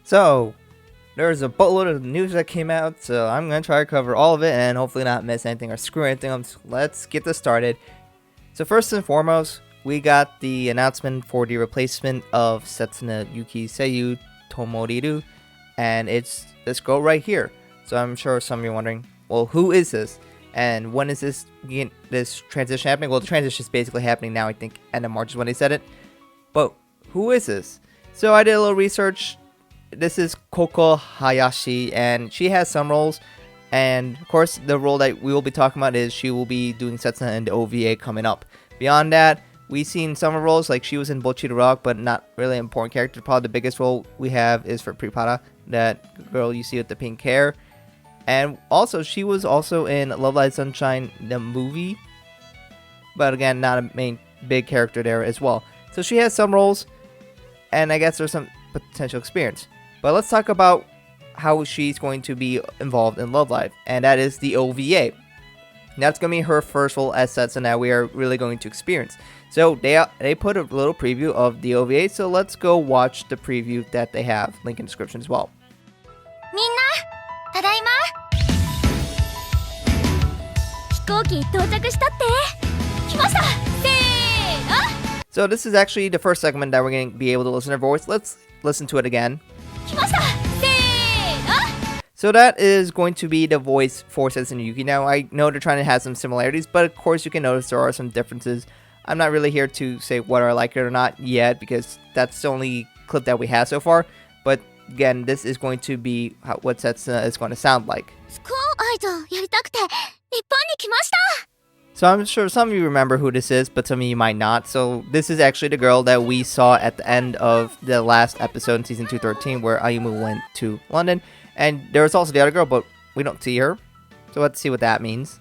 So, there's a boatload of news that came out, so I'm going to try to cover all of it and hopefully not miss anything or screw anything up. So let's get this started. So first and foremost, we got the announcement for the replacement of Setsuna Yuki Seiyuu Tomoriru, and it's this girl right here. So I'm sure some of you are wondering, well, who is this? And when is this transition happening? Well, the transition is basically happening now, I think end of March is when they said it. But who is this? So I did a little research. This is Koko Hayashi, and she has some roles. And of course, the role that we will be talking about is she will be doing Setsuna in the OVA coming up. Beyond that, we've seen some roles, like she was in Bocchi the Rock, but not really an important character. Probably the biggest role we have is for Prepara, that girl you see with the pink hair. And also, she was also in Love Live Sunshine, the movie. But again, not a main big character there as well. So she has some roles, and I guess there's some potential experience. But let's talk about how she's going to be involved in Love Live, and that is the OVA. That's going to be her first role as Setsuna we are really going to experience. So they put a little preview of the OVA, so let's go watch the preview that they have. Link in the description as well. Minna, tadaima. Hikouki doutaku shita tte. Kimashita. Seiyuu. So this is actually the first segment that we're going to be able to listen to her voice. Let's listen to it again. So that is going to be the voice for Setsuna Yuki. Now, I know they're trying to have some similarities, but of course you can notice there are some differences. I'm not really here to say whether I like it or not yet, because that's the only clip that we have so far. But again, this is going to be what Setsuna is going to sound like. So I'm sure some of you remember who this is, but some of you might not. So this is actually the girl that we saw at the end of the last episode in Season 213, where Ayumu went to London. And there was also the other girl, but we don't see her. So let's see what that means.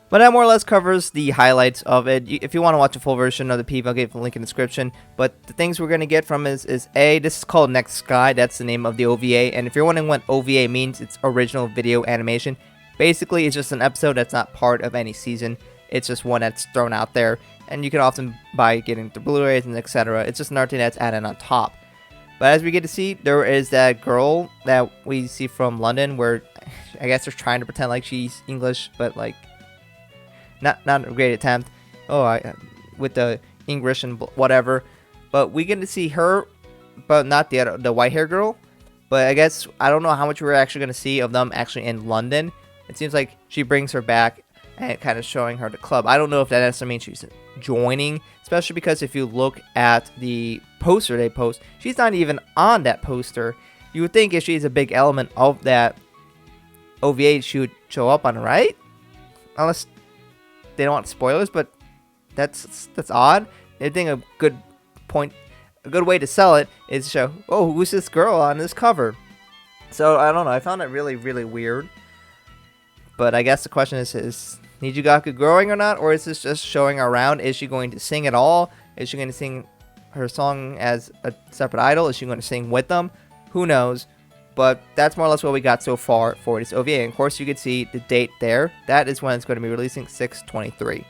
But that more or less covers the highlights of it. If you want to watch a full version of the PV, I'll give a link in the description. But the things we're going to get from is A, this is called Next Sky. That's the name of the OVA. And if you're wondering what OVA means, it's original video animation. Basically, it's just an episode that's not part of any season. It's just one that's thrown out there. And you can often buy getting the Blu-rays and etc. It's just another thing that's added on top. But as we get to see, there is that girl that we see from London, where I guess they're trying to pretend like she's English, but like not a great attempt. With the English and whatever. But we get to see her, but not the white hair girl. But I guess I don't know how much we're actually going to see of them actually in London. It seems like she brings her back and kind of showing her the club. I don't know if that necessarily means she's joining, especially because if you look at the poster they post, she's not even on that poster. You would think if she's a big element of that OVA, she would show up on it, right? Unless they don't want spoilers, but that's odd. I think a good way to sell it is to show, oh, who's this girl on this cover? So I don't know. I found it really, really weird. But I guess the question is Nijigaku growing or not? Or is this just showing her around? Is she going to sing at all? Is she going to sing her song as a separate idol? Is she going to sing with them? Who knows? But that's more or less what we got so far for this OVA. And of course, you can see the date there. That is when it's going to be releasing, 6/23.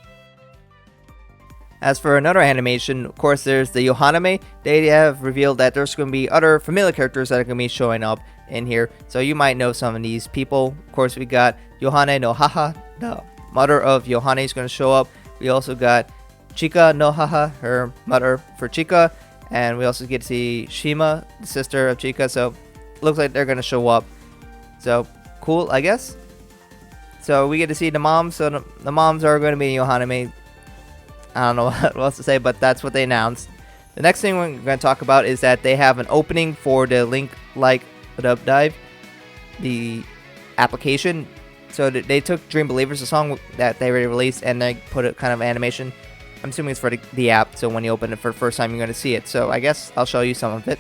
As for another animation, of course, there's the Yohanime. They have revealed that there's going to be other familiar characters that are going to be showing up in here. So you might know some of these people. Of course, we got Yohane no Haha, the mother of Yohane, is going to show up. We also got Chika no Haha, her mother for Chika. And we also get to see Shima, the sister of Chika. So looks like they're going to show up. So cool, I guess. So we get to see the moms. So the moms are going to be Yohanime. I don't know what else to say, but that's what they announced. The next thing we're going to talk about is that they have an opening for the Link Like Dub Dive, the application. So they took Dream Believers, a song that they already released, and they put a kind of animation. I'm assuming it's for the app, so when you open it for the first time, you're going to see it. So I guess I'll show you some of it.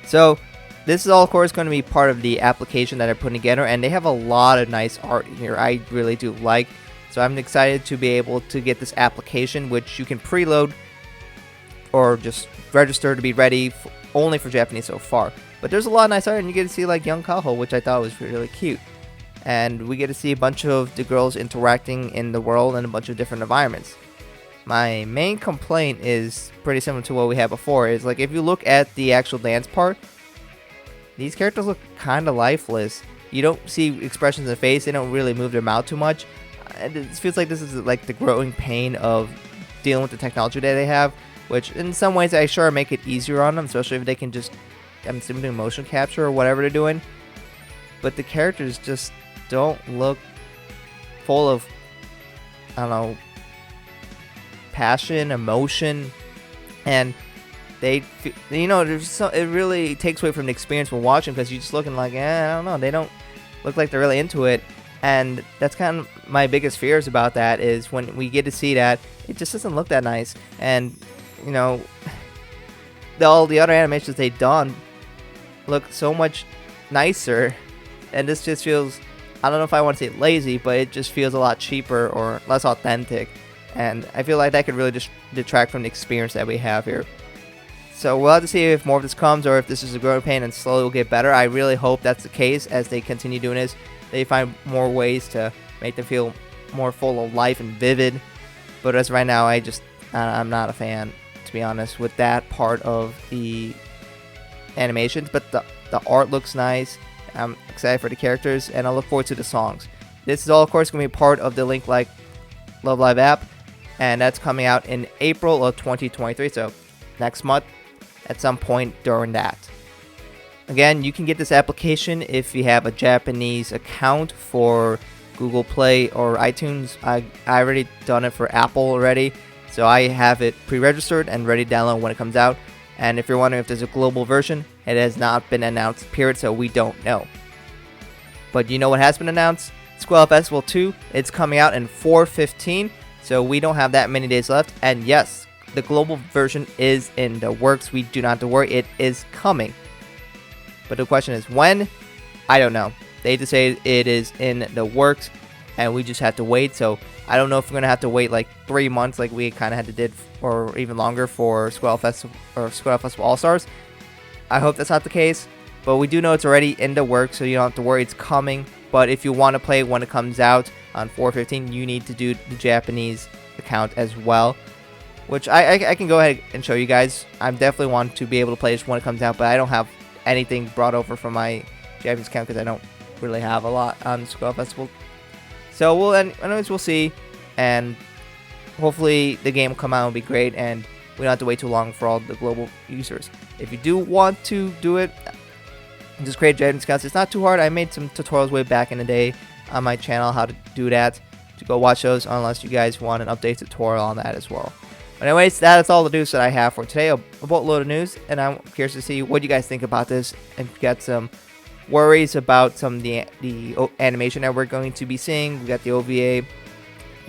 So this is all, of course, going to be part of the application that they're putting together, and they have a lot of nice art here. I really do like. So I'm excited to be able to get this application, which you can preload or just register to be ready only for Japanese so far. But there's a lot of nice art, and you get to see like young Kaho, which I thought was really cute. And we get to see a bunch of the girls interacting in the world in a bunch of different environments. My main complaint is pretty similar to what we had before. Is like if you look at the actual dance part, these characters look kind of lifeless. You don't see expressions in the face. They don't really move their mouth too much. It feels like this is like the growing pain of dealing with the technology that they have, which in some ways I sure make it easier on them, especially if they can just, I'm assuming, doing motion capture or whatever they're doing. But the characters just don't look full of, I don't know, passion, emotion, and they, you know, it really takes away from the experience when watching, because you're just looking like, I don't know, they don't look like they're really into it. And that's kind of my biggest fears about that, is when we get to see that, it just doesn't look that nice. And, you know, all the other animations they've done look so much nicer, and this just feels, I don't know if I want to say lazy, but it just feels a lot cheaper or less authentic. And I feel like that could really just detract from the experience that we have here. So we'll have to see if more of this comes, or if this is a growing pain and slowly will get better. I really hope that's the case as they continue doing this. They find more ways to make them feel more full of life and vivid. But as of right now, I'm not a fan, to be honest, with that part of the animations. But the art looks nice. I'm excited for the characters, and I look forward to the songs. This is all, of course, going to be part of the Link Like Love Live app, and that's coming out in April of 2023, so next month at some point during that. Again, you can get this application if you have a Japanese account for Google Play or iTunes. I already done it for Apple already, so I have it pre-registered and ready to download when it comes out. And if you're wondering if there's a global version, it has not been announced, period, so we don't know. But you know what has been announced? Squall Festival 2, it's coming out in 4/15, so we don't have that many days left. And yes, the global version is in the works. We do not have to worry, it is coming. But the question is when? I don't know. They just say it is in the works, and we just have to wait. So I don't know if we're going to have to wait like 3 months like we kind of had to did, or even longer for Squall Festival or Squall Festival All-Stars. I hope that's not the case, but we do know it's already in the works, so you don't have to worry, it's coming. But if you want to play when it comes out on 4/15, you need to do the Japanese account as well, which I can go ahead and show you guys. I definitely want to be able to play this when it comes out, but I don't have anything brought over from my Japanese account because I don't really have a lot on Squall Festival. So anyways, we'll see, and hopefully the game will come out and be great, and we don't have to wait too long for all the global users. If you do want to do it, just create Japanese accounts. It's not too hard. I made some tutorials way back in the day on my channel how to do that. To go watch those, unless you guys want an update tutorial on that as well. But anyways, that is all the news that I have for today. A boatload of news, and I'm curious to see what you guys think about this, and get some worries about some of the animation that we're going to be seeing. We got the OVA,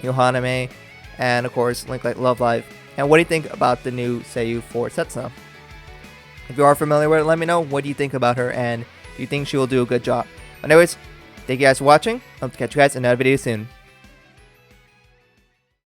Yohanime, and of course Link Like Love Live. And what do you think about the new Seiyuu for Setsuna? If you are familiar with it, let me know. What do you think about her, and do you think she will do a good job? But anyways, thank you guys for watching. Hope to catch you guys in another video soon.